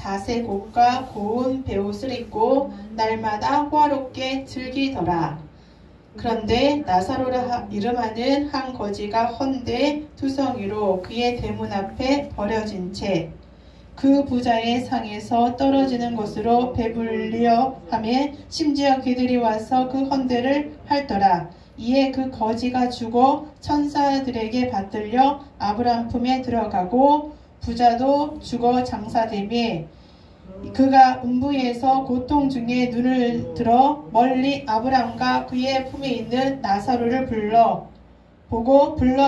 자세 곱과 고운 베옷을 입고 날마다 호화롭게 즐기더라. 그런데 나사로라 이름하는 한 거지가 헌데 투성이로 그의 대문 앞에 버려진 채 그 부자의 상에서 떨어지는 것으로 배불리어 하매 심지어 그들이 와서 그 헌데를 핥더라. 이에 그 거지가 죽어 천사들에게 받들려 아브람 품에 들어가고 부자도 죽어 장사되매 그가 음부에서 고통 중에 눈을 들어 멀리 아브람과 그의 품에 있는 나사로를 불러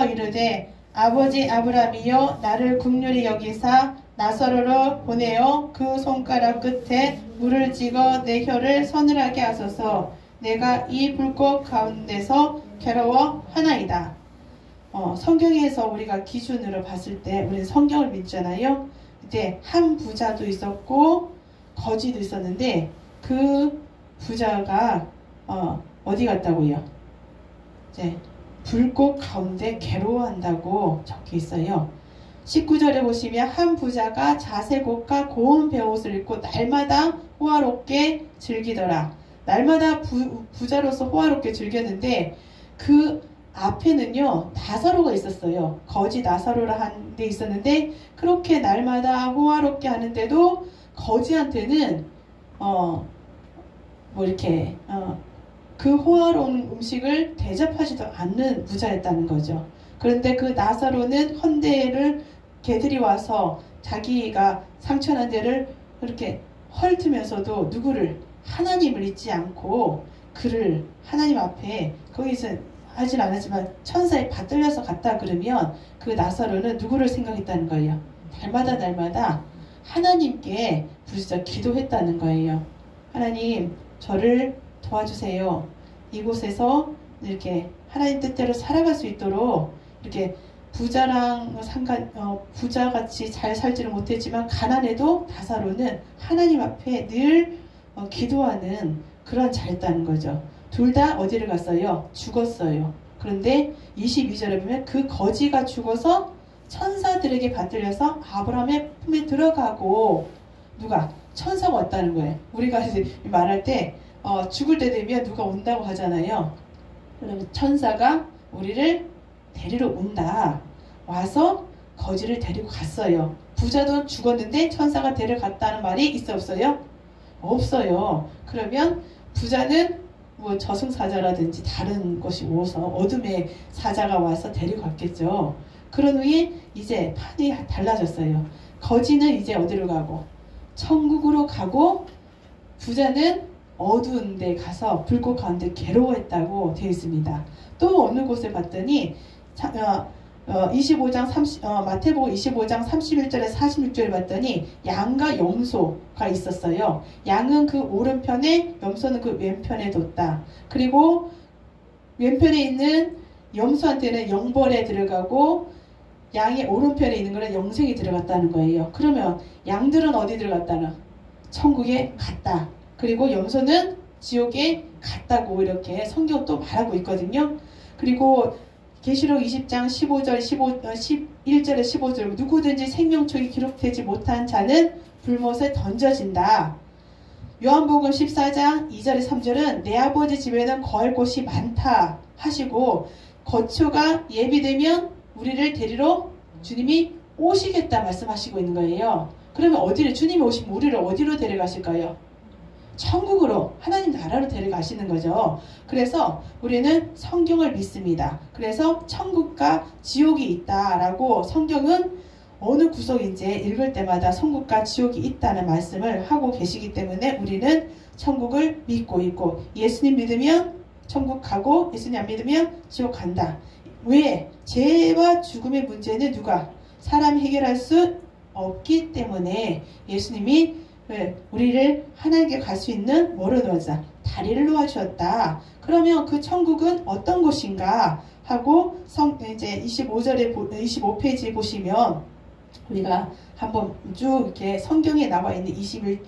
이르되 아버지 아브람이여 나를 긍휼히 여기사 나사로를 보내어 그 손가락 끝에 물을 찍어 내 혀를 서늘하게 하소서. 내가 이 불꽃 가운데서 괴로워하나이다. 성경에서 우리가 기준으로 봤을 때 우리는 성경을 믿잖아요. 그때 한 부자도 있었고 거지도 있었는데 그 부자가 어디 갔다고요? 이제 불꽃 가운데 괴로워한다고 적혀 있어요. 19절에 보시면 한 부자가 자색옷과 고운 베옷을 입고 날마다 호화롭게 즐기더라. 날마다 부자로서 호화롭게 즐겼는데 그 앞에는요 나사로가 있었어요. 거지 나사로라 한 데 있었는데 그렇게 날마다 호화롭게 하는데도 거지한테는 그 호화로운 음식을 대접하지도 않는 부자였다는 거죠. 그런데 그 나사로는 헌데를 개들이 와서 자기가 상처난 데를 그렇게 헐트면서도 누구를 하나님을 잊지 않고 그를 하나님 앞에 거기서 하진 않았지만 천사에 받들려서 갔다 그러면 그 나사로는 누구를 생각했다는 거예요. 날마다 하나님께 부르짖어 기도했다는 거예요. 하나님 저를 도와주세요. 이곳에서 이렇게 하나님 뜻대로 살아갈 수 있도록 이렇게 부자같이 잘 살지는 못했지만 가난해도 나사로는 하나님 앞에 늘 기도하는 그런 자였다는 거죠. 둘 다 어디를 갔어요? 죽었어요. 그런데 22절에 보면 그 거지가 죽어서 천사들에게 받들려서 아브라함의 품에 들어가고 누가? 천사가 왔다는 거예요. 우리가 이제 말할 때 죽을 때 되면 누가 온다고 하잖아요. 그러면 천사가 우리를 데리러 온다. 와서 거지를 데리고 갔어요. 부자도 죽었는데 천사가 데려갔다는 말이 있어 없어요? 없어요. 그러면 부자는 뭐 저승사자라든지 다른 것이 오서 어둠의 사자가 와서 데리고 갔겠죠. 그런 후에 이제 판이 달라졌어요. 거지는 이제 어디로 가고? 천국으로 가고 부자는 어두운 데 가서 불꽃 가운데 괴로워했다고 되어 있습니다. 또 어느 곳에 봤더니 마태복음 25장 31절에 46절에 봤더니 양과 염소가 있었어요. 양은 그 오른편에 염소는 그 왼편에 뒀다. 그리고 왼편에 있는 염소한테는 영벌에 들어가고 양의 오른편에 있는 거는 영생이 들어갔다는 거예요. 그러면 양들은 어디 들어갔다나? 천국에 갔다. 그리고 염소는 지옥에 갔다고 이렇게 성경 또 말하고 있거든요. 그리고 계시록 20장 11절에 15절 누구든지 생명책이 기록되지 못한 자는 불못에 던져진다. 요한복음 14장 2절에 3절은 내 아버지 집에는 거할 곳이 많다 하시고 거처가 예비되면 우리를 데리러 주님이 오시겠다 말씀하시고 있는 거예요. 그러면 주님이 오시면 우리를 어디로 데려가실까요? 천국으로, 하나님 나라로 데려가시는 거죠. 그래서 우리는 성경을 믿습니다. 그래서 천국과 지옥이 있다라고 성경은 어느 구석인지 읽을 때마다 천국과 지옥이 있다는 말씀을 하고 계시기 때문에 우리는 천국을 믿고 있고 예수님 믿으면 천국 가고 예수님 안 믿으면 지옥 간다. 왜? 죄와 죽음의 문제는 누가? 사람이 해결할 수 없기 때문에 예수님이 우리를 하나님께 갈 수 있는 뭐를 놓아주다? 다리를 놓아주었다. 그러면 그 천국은 어떤 곳인가 하고 이제 25페이지 보시면 우리가 한번 쭉 이렇게 성경에 나와 있는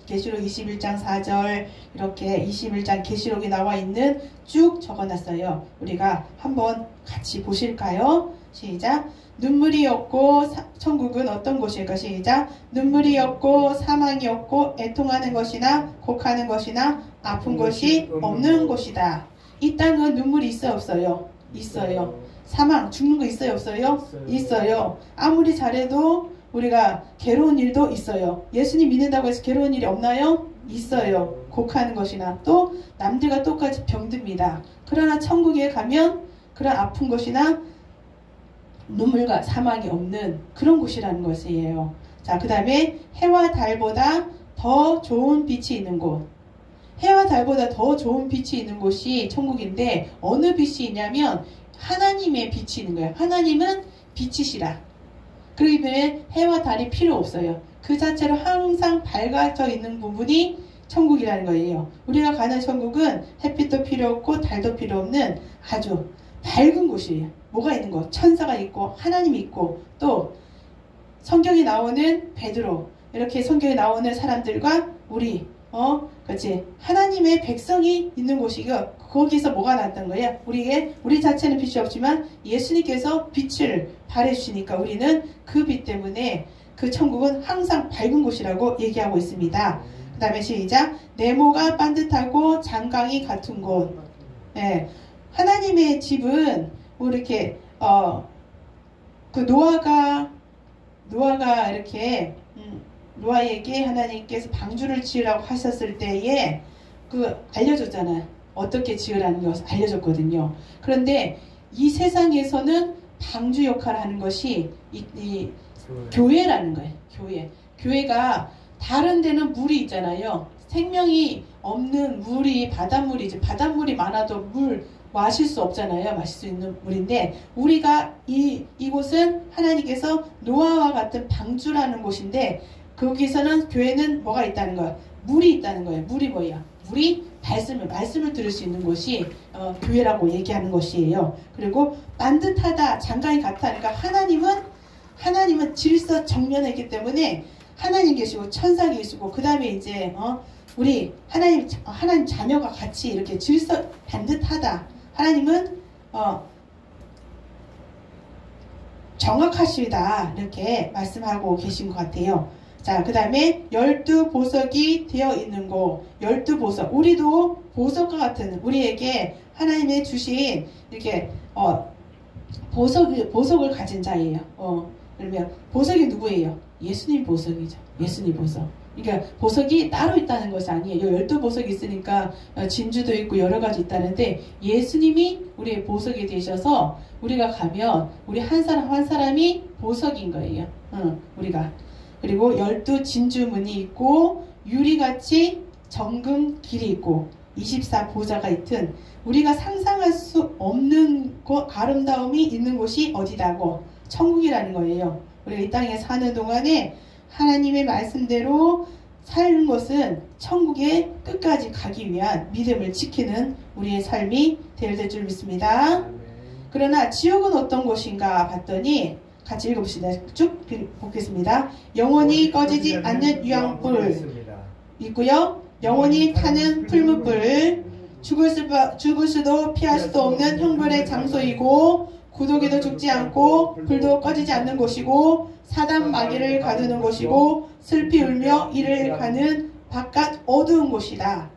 계시록 21장 4절 이렇게 21장 계시록에 나와 있는 쭉 적어놨어요. 우리가 한번 같이 보실까요? 시작. 눈물이 없고 천국은 어떤 곳일까? 시작. 눈물이 없고 사망이 없고 애통하는 것이나 곡하는 것이나 아픈 것이 없는 곳이다. 이 땅은 눈물이 있어요, 없어요? 있어요. 사망, 죽는 거 있어요, 없어요? 있어요. 아무리 잘해도 우리가 괴로운 일도 있어요. 예수님 믿는다고 해서 괴로운 일이 없나요? 있어요. 곡하는 것이나 또 남들과 똑같이 병듭니다. 그러나 천국에 가면 그런 아픈 것이나 눈물과 사망이 없는 그런 곳이라는 것이에요. 자, 그 다음에 해와 달보다 더 좋은 빛이 있는 곳. 해와 달보다 더 좋은 빛이 있는 곳이 천국인데 어느 빛이 있냐면 하나님의 빛이 있는 거예요. 하나님은 빛이시라. 그렇기 때문에 해와 달이 필요 없어요. 그 자체로 항상 밝아져 있는 부분이 천국이라는 거예요. 우리가 가는 천국은 햇빛도 필요 없고 달도 필요 없는 아주 밝은 곳이에요. 뭐가 있는 거? 천사가 있고 하나님이 있고 또 성경에 나오는 베드로 이렇게 성경에 나오는 사람들과 우리 그렇지 하나님의 백성이 있는 곳이고 거기서 뭐가 났던 거예요? 우리 자체는 빛이 없지만 예수님께서 빛을 발해주시니까 우리는 그 빛 때문에 그 천국은 항상 밝은 곳이라고 얘기하고 있습니다. 그 다음에 시작. 네모가 반듯하고 장강이 같은 곳. 네. 하나님의 집은 뭐 이렇게 그 노아가 이렇게 노아에게 하나님께서 방주를 지으라고 하셨을 때에 그 알려줬잖아요. 어떻게 지으라는 것을 알려줬거든요. 그런데 이 세상에서는 방주 역할을 하는 것이 이 교회라는 거예요. 교회가 다른 데는 물이 있잖아요. 생명이 없는 물이 바닷물이지. 바닷물이 많아도 물 마실 수 없잖아요. 마실 수 있는 물인데 우리가 이곳은 하나님께서 노아와 같은 방주라는 곳인데 거기서는 교회는 뭐가 있다는 거예요? 물이 있다는 거예요. 물이 뭐예요? 물이 말씀을 들을 수 있는 곳이 교회라고 얘기하는 것이에요. 그리고 반듯하다, 장관이 같다. 그러니까 하나님은 질서 정면에 있기 때문에 하나님 계시고 천사 계시고 그 다음에 이제 우리 하나님 자녀가 같이 이렇게 질서 반듯하다. 하나님은 정확하시다 이렇게 말씀하고 계신 것 같아요. 자, 그 다음에 12보석이 되어 있는 곳. 12보석. 우리도 보석과 같은 우리에게 하나님의 주신 이렇게 보석을 가진 자예요. 그러면 보석이 누구예요? 예수님 보석이죠. 예수님 보석. 그러니까 보석이 따로 있다는 것이 아니에요. 12보석이 있으니까 진주도 있고 여러 가지 있다는데 예수님이 우리의 보석이 되셔서 우리가 가면 우리 한 사람 한 사람이 보석인 거예요. 우리가. 그리고 12진주문이 있고 유리같이 정금 길이 있고 24보좌가 있든 우리가 상상할 수 없는 아름다움이 있는 곳이 어디다고? 천국이라는 거예요. 우리가 이 땅에 사는 동안에 하나님의 말씀대로 사는 것은 천국에 끝까지 가기 위한 믿음을 지키는 우리의 삶이 될 줄 믿습니다. 그러나 지옥은 어떤 곳인가 봤더니 같이 읽어봅시다. 쭉 보겠습니다. 영원히 꺼지지 않는 유황불 있고요. 영원히 타는 풀무불, 죽을 수도 피할 수도 없는 형벌의 장소이고 구독에도 죽지 않고 불도 꺼지지 않는 곳이고 사단 마귀를 가두는 곳이고 슬피 울며 이를 가는 바깥 어두운 곳이다.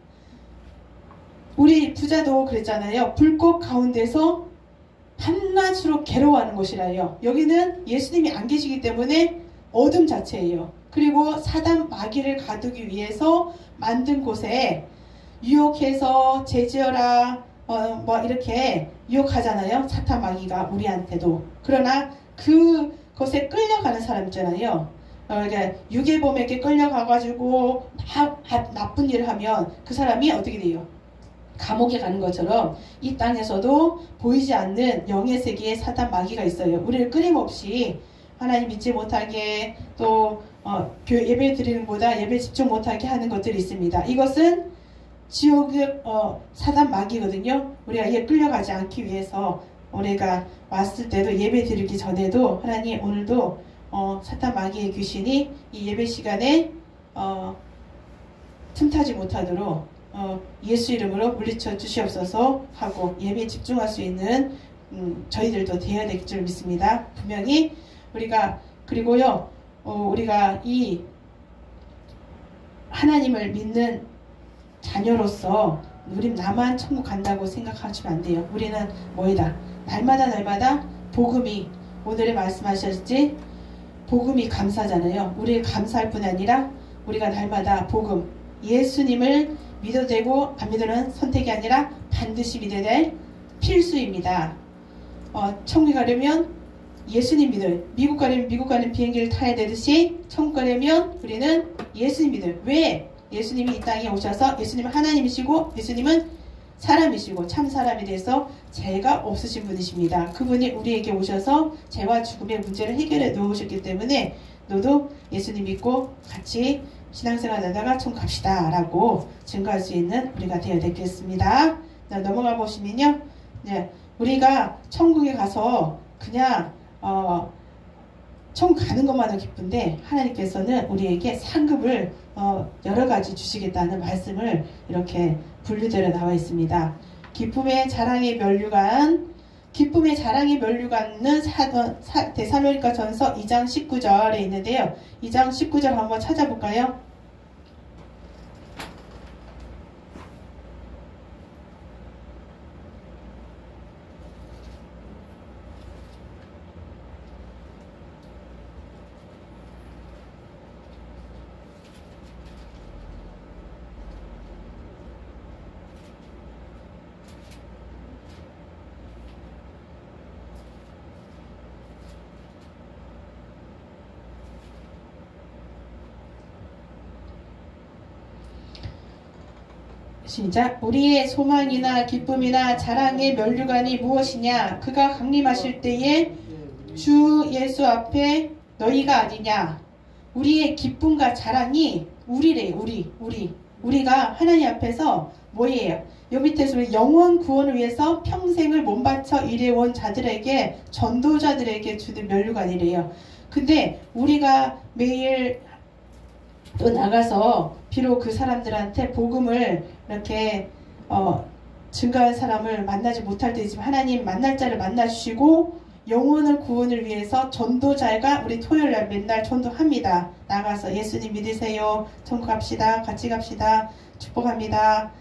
우리 부자도 그랬잖아요. 불꽃 가운데서 한낮으로 괴로워하는 곳이라요. 여기는 예수님이 안 계시기 때문에 어둠 자체예요. 그리고 사단 마귀를 가두기 위해서 만든 곳에 유혹해서 제지어라 뭐 이렇게 유혹하잖아요. 사탄 마귀가 우리한테도. 그러나 그것에 끌려가는 사람 있잖아요. 그러니까 유괴범에게 끌려가가지고 나쁜 일을 하면 그 사람이 어떻게 돼요? 감옥에 가는 것처럼 이 땅에서도 보이지 않는 영의 세계에 사탄 마귀가 있어요. 우리를 끊임없이 하나님 믿지 못하게 또 예배 드리는 것보다 예배 집중 못하게 하는 것들이 있습니다. 이것은 지옥의 사단 마귀거든요. 우리가 이에 끌려가지 않기 위해서 우리가 왔을 때도 예배 드리기 전에도 하나님 오늘도 사탄 마귀의 귀신이 이 예배 시간에 틈타지 못하도록 예수 이름으로 물리쳐 주시옵소서 하고 예배에 집중할 수 있는 저희들도 되어야 될 줄 믿습니다. 분명히 그리고요 우리가 이 하나님을 믿는 자녀로서 우린 나만 천국 간다고 생각하시면 안 돼요. 우리는 뭐이다? 날마다 복음이 오늘의 말씀하셨지 복음이 감사잖아요. 우리 감사할 뿐 아니라 우리가 날마다 복음 예수님을 믿어도 되고 안 믿어는 선택이 아니라 반드시 믿어야 될 필수입니다. 천국 가려면 예수님 믿어요. 미국 가려면 미국 가는 비행기를 타야 되듯이 천국 가려면 우리는 예수님 믿어요. 왜? 예수님이 이 땅에 오셔서 예수님은 하나님이시고 예수님은 사람이시고 참 사람에 대해서 죄가 없으신 분이십니다. 그분이 우리에게 오셔서 죄와 죽음의 문제를 해결해 놓으셨기 때문에 너도 예수님 믿고 같이 신앙생활 하다가 천국 갑시다 라고 증거할 수 있는 우리가 되어야 되겠습니다. 넘어가 보시면요. 우리가 천국에 가서 그냥 천국 가는 것만은 기쁜데 하나님께서는 우리에게 상급을 여러 가지 주시겠다는 말씀을 이렇게 분류대로 나와 있습니다. 기쁨의 자랑의 면류관은 데살로니가 전서 2장 19절에 있는데요. 2장 19절 한번 찾아볼까요? 시작. 우리의 소망이나 기쁨이나 자랑의 면류관이 무엇이냐? 그가 강림하실 때에 주 예수 앞에 너희가 아니냐? 우리의 기쁨과 자랑이 우리래요. 우리가 하나님 앞에서 뭐예요? 요 밑에서 영원 구원을 위해서 평생을 몸바쳐 일해온 자들에게 전도자들에게 주는 면류관이래요. 근데 우리가 매일 또 나가서 비록 그 사람들한테 복음을 이렇게 증거한 사람을 만나지 못할 때지만 하나님 만날 자를 만나주시고 영혼을 구원을 위해서 전도자가 우리 토요일날 맨날 전도합니다. 나가서 예수님 믿으세요. 천국 갑시다. 같이 갑시다. 축복합니다.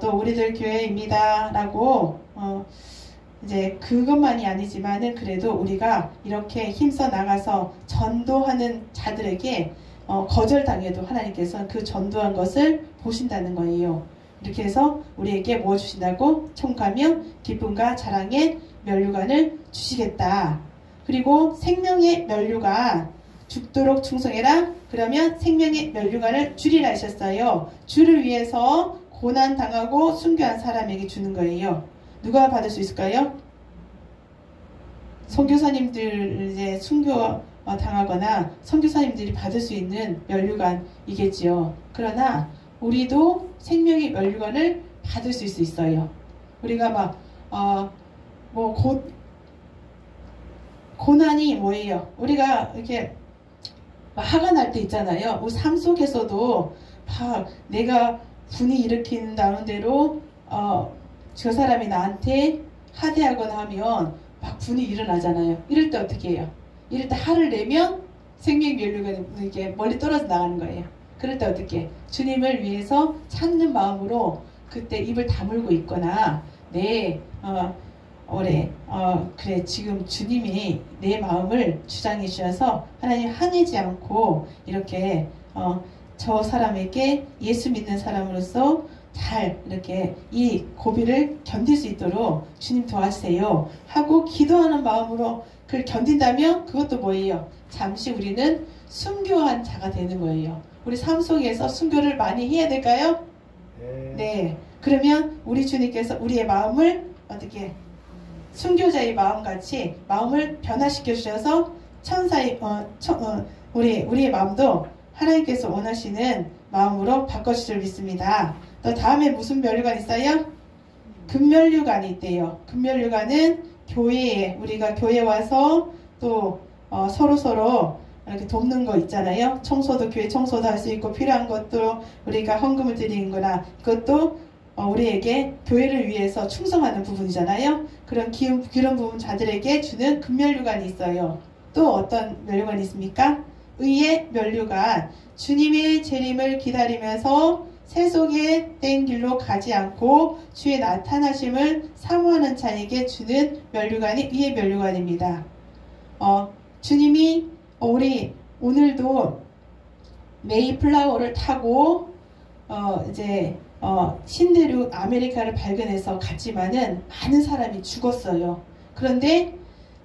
또 우리들 교회입니다. 라고 이제 그것만이 아니지만은 그래도 우리가 이렇게 힘써 나가서 전도하는 자들에게 거절당해도 하나님께서 그 전도한 것을 보신다는 거예요. 이렇게 해서 우리에게 뭐 주신다고? 천국 가면 기쁨과 자랑의 면류관을 주시겠다. 그리고 생명의 면류관 죽도록 충성해라. 그러면 생명의 면류관을 주리라 하셨어요. 주를 위해서 고난 당하고 순교한 사람에게 주는 거예요. 누가 받을 수 있을까요? 선교사님들 이제 순교 당하거나 선교사님들이 받을 수 있는 면류관이겠지요. 그러나 우리도 생명의 면류관을 받을 수 있어요. 우리가 고난이 뭐예요? 우리가 이렇게 화가 날 때 있잖아요. 우리 삶 속에서도 내가 분이 일으킨다는 대로 저 사람이 나한테 하대하거나 하면 막 분이 일어나잖아요. 이럴 때 어떻게 해요? 이럴 때 화를 내면 생명 면류관이 이렇게 멀리 떨어져 나가는 거예요. 그럴 때 어떻게? 주님을 위해서 찾는 마음으로 그때 입을 다물고 있거나 그래 지금 주님이 내 마음을 주장해 주셔서 하나님 화내지 않고 이렇게 저 사람에게 예수 믿는 사람으로서 잘 이렇게 이 고비를 견딜 수 있도록 주님 도와주세요 하고 기도하는 마음으로 그걸 견딘다면 그것도 뭐예요? 잠시 우리는 순교한 자가 되는 거예요. 우리 삶 속에서 순교를 많이 해야 될까요? 네. 그러면 우리 주님께서 우리의 마음을 어떻게 순교자의 마음같이 마음을 변화시켜 주셔서 우리의 마음도 하나님께서 원하시는 마음으로 바꿔주실 줄 믿습니다. 또 다음에 무슨 면류관 있어요? 금면류관이 있대요. 금면류관은 교회에 우리가 교회 와서 또 서로 이렇게 돕는 거 있잖아요. 청소도 교회 청소도 할 수 있고 필요한 것도 우리가 헌금을 드리는 거나 그것도 우리에게 교회를 위해서 충성하는 부분이잖아요. 그런 부분 자들에게 주는 금면류관이 있어요. 또 어떤 면류관이 있습니까? 의의 면류관. 주님의 재림을 기다리면서 세속의 땡 길로 가지 않고 주의 나타나심을 사모하는 자에게 주는 면류관이 의의 면류관입니다. 주님이 우리 오늘도 메이플라워를 타고 신대륙 아메리카를 발견해서 갔지만은 많은 사람이 죽었어요. 그런데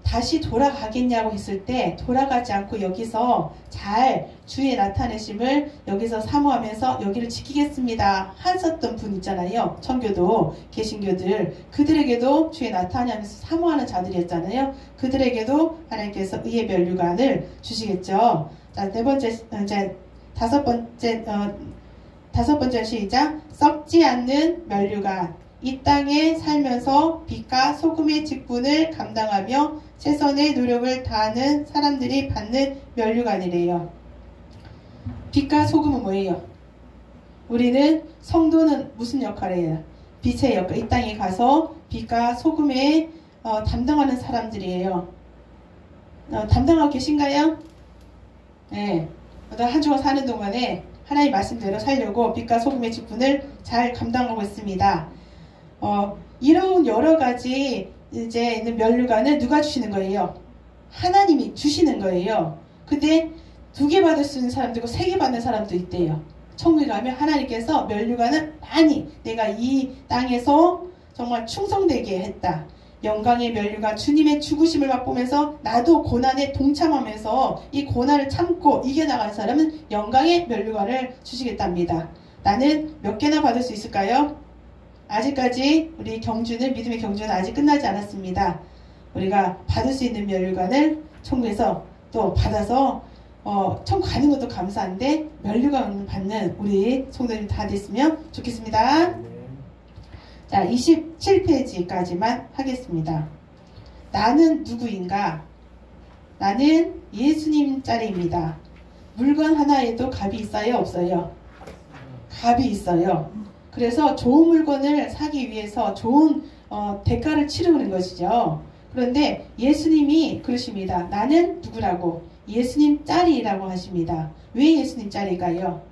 다시 돌아가겠냐고 했을 때 돌아가지 않고 여기서 잘 주의 나타내심을 여기서 사모하면서 여기를 지키겠습니다 하셨던 분 있잖아요. 천교도 개신교들 그들에게도 주의 나타내면서 사모하는 자들이었잖아요. 그들에게도 하나님께서 의의 면류관을 주시겠죠. 자, 네 번째 이제 다섯 번째 시작. 썩지 않는 면류관. 이 땅에 살면서 빛과 소금의 직분을 감당하며 최선의 노력을 다하는 사람들이 받는 면류관이래요. 빛과 소금은 뭐예요? 우리는 성도는 무슨 역할을 해요? 빛의 역할. 이 땅에 가서 빛과 소금에 담당하는 사람들이에요. 담당하고 계신가요? 네. 한 주간 사는 동안에 하나님 말씀대로 살려고 빛과 소금의 직분을 잘 감당하고 있습니다. 이런 여러 가지 이제 있는 면류관을 누가 주시는 거예요? 하나님이 주시는 거예요. 근데 2개 받을 수 있는 사람도 있고 3개 받는 사람도 있대요. 천국에 가면 하나님께서 면류관을 많이 내가 이 땅에서 정말 충성되게 했다. 영광의 면류관 주님의 죽으심을 맛보면서 나도 고난에 동참하면서 이 고난을 참고 이겨나가는 사람은 영광의 면류관을 주시겠답니다. 나는 몇 개나 받을 수 있을까요? 아직까지 우리 경주는 믿음의 경주는 아직 끝나지 않았습니다. 우리가 받을 수 있는 면류관을 천국에서 또 받아서 천국 가는 것도 감사한데 면류관을 받는 우리 성도님 다 됐으면 좋겠습니다. 자, 27페이지까지만 하겠습니다. 나는 누구인가? 나는 예수님 짤입니다. 물건 하나에도 값이 있어요? 없어요? 값이 있어요. 그래서 좋은 물건을 사기 위해서 좋은 대가를 치르는 것이죠. 그런데 예수님이 그러십니다. 나는 누구라고? 예수님 짤이라고 하십니다. 왜 예수님 짤일까요?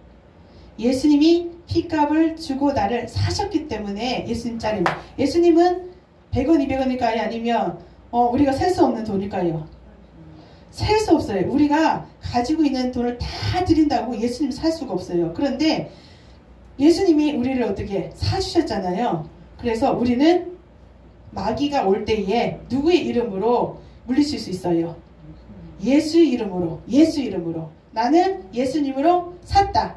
예수님이 피값을 주고 나를 사셨기 때문에 예수님 짤입니다. 예수님은 100원, 200원일까요? 아니면 우리가 살 수 없는 돈일까요? 살 수 없어요. 우리가 가지고 있는 돈을 다 드린다고 예수님 살 수가 없어요. 그런데 예수님이 우리를 어떻게 사주셨잖아요. 그래서 우리는 마귀가 올 때에 누구의 이름으로 물리칠 수 있어요? 예수 이름으로. 예수 이름으로. 나는 예수님으로 샀다.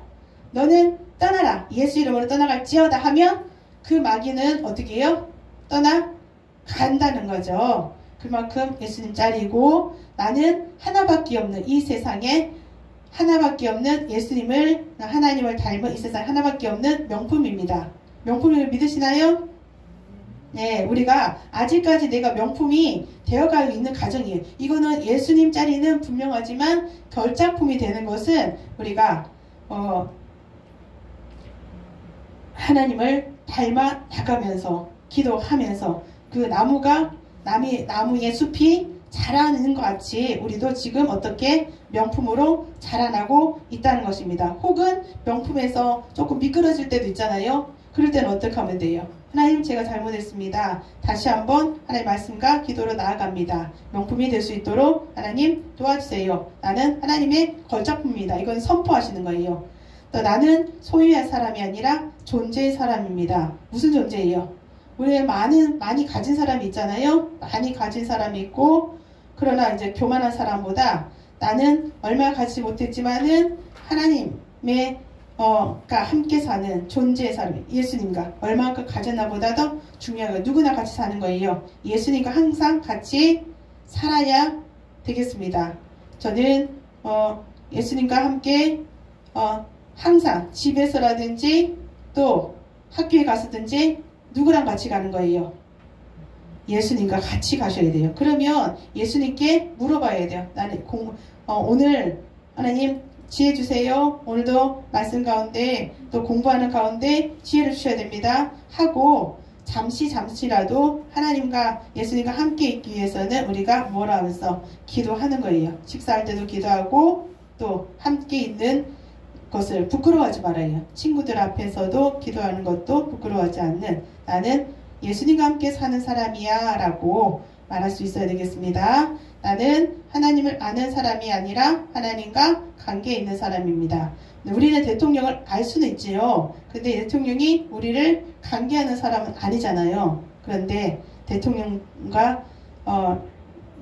너는 떠나라. 예수 이름으로 떠나갈지어다 하면 그 마귀는 어떻게 해요? 떠나간다는 거죠. 그만큼 예수님 짤이고 나는 하나밖에 없는 이 세상에 하나밖에 없는 예수님을 하나님을 닮은 이 세상 하나밖에 없는 명품입니다. 명품을 믿으시나요? 네, 우리가 아직까지 내가 명품이 되어가고 있는 가정이에요. 이거는 예수님 짤이는 분명하지만 결작품이 되는 것은 우리가 하나님을 닮아 나가면서 기도하면서 그 나무의 숲이 자라는 것 같이 우리도 지금 어떻게 명품으로 자라나고 있다는 것입니다. 혹은 명품에서 조금 미끄러질 때도 있잖아요. 그럴 때는 어떻게 하면 돼요? 하나님 제가 잘못했습니다. 다시 한번 하나님 말씀과 기도로 나아갑니다. 명품이 될 수 있도록 하나님 도와주세요. 나는 하나님의 걸작품입니다. 이건 선포하시는 거예요. 또 나는 소유의 사람이 아니라 존재의 사람입니다. 무슨 존재예요? 우리 많이 가진 사람이 있잖아요. 많이 가진 사람이 있고 그러나 이제 교만한 사람보다 나는 얼마 가지지 못했지만은 하나님의 함께 사는 존재의 사람, 예수님과 얼마만큼 가졌나 보다 더 중요한 거예요. 누구나 같이 사는 거예요. 예수님과 항상 같이 살아야 되겠습니다. 저는 예수님과 함께 항상 집에서라든지 또 학교에 가서든지 누구랑 같이 가는 거예요? 예수님과 같이 가셔야 돼요. 그러면 예수님께 물어봐야 돼요. 나는 오늘 하나님 지혜 주세요. 오늘도 말씀 가운데 또 공부하는 가운데 지혜를 주셔야 됩니다. 하고 잠시라도 하나님과 예수님과 함께 있기 위해서는 우리가 뭐라 하면서 기도하는 거예요. 식사할 때도 기도하고 또 함께 있는 것을 부끄러워하지 말아요. 친구들 앞에서도 기도하는 것도 부끄러워하지 않는 나는 예수님과 함께 사는 사람이야 라고 말할 수 있어야 되겠습니다. 나는 하나님을 아는 사람이 아니라 하나님과 관계에 있는 사람입니다. 우리는 대통령을 알 수는 있지요. 근데 대통령이 우리를 관계하는 사람은 아니잖아요. 그런데 대통령과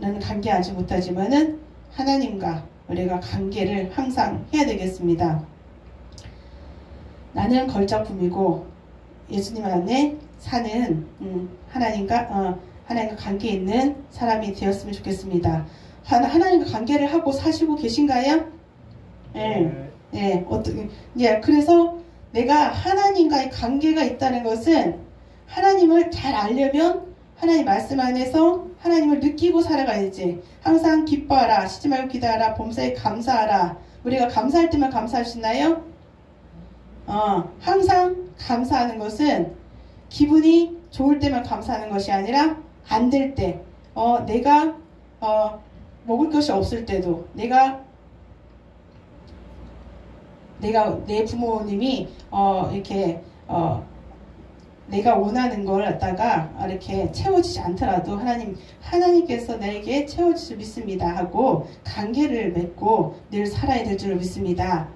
는 관계하지 못하지만은 하나님과 우리가 관계를 항상 해야 되겠습니다. 나는 걸작품이고 예수님 안에 사는 하나님과 관계 있는 사람이 되었으면 좋겠습니다. 하나님과 관계를 하고 사시고 계신가요? 네. 네. 그래서 내가 하나님과의 관계가 있다는 것은 하나님을 잘 알려면 하나님 말씀 안에서 하나님을 느끼고 살아가야지. 항상 기뻐하라, 쉬지 말고 기도하라, 범사에 감사하라. 우리가 감사할 때만 감사할 수 있나요? 항상 감사하는 것은 기분이 좋을 때만 감사하는 것이 아니라 안 될 때, 내가 먹을 것이 없을 때도, 내가 내 부모님이 이렇게 내가 원하는 걸 갖다가 이렇게 채워지지 않더라도 하나님께서 나에게 채워질 줄 믿습니다 하고 관계를 맺고 늘 살아야 될 줄 믿습니다.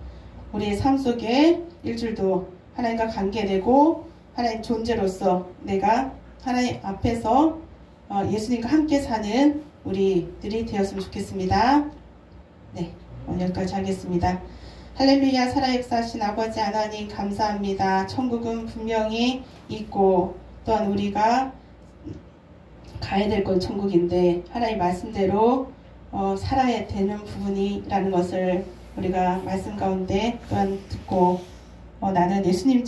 우리의 삶 속에 일주일도 하나님과 관계되고 하나님 존재로서 내가 하나님 앞에서 예수님과 함께 사는 우리들이 되었으면 좋겠습니다. 네, 오늘 여기까지 하겠습니다. 할렐루야. 살아 역사하신 아버지 하나님 감사합니다. 천국은 분명히 있고 또한 우리가 가야 될 건 천국인데 하나님 말씀대로 살아야 되는 부분이라는 것을 우리가 말씀 가운데 또한 듣고 나는 예수님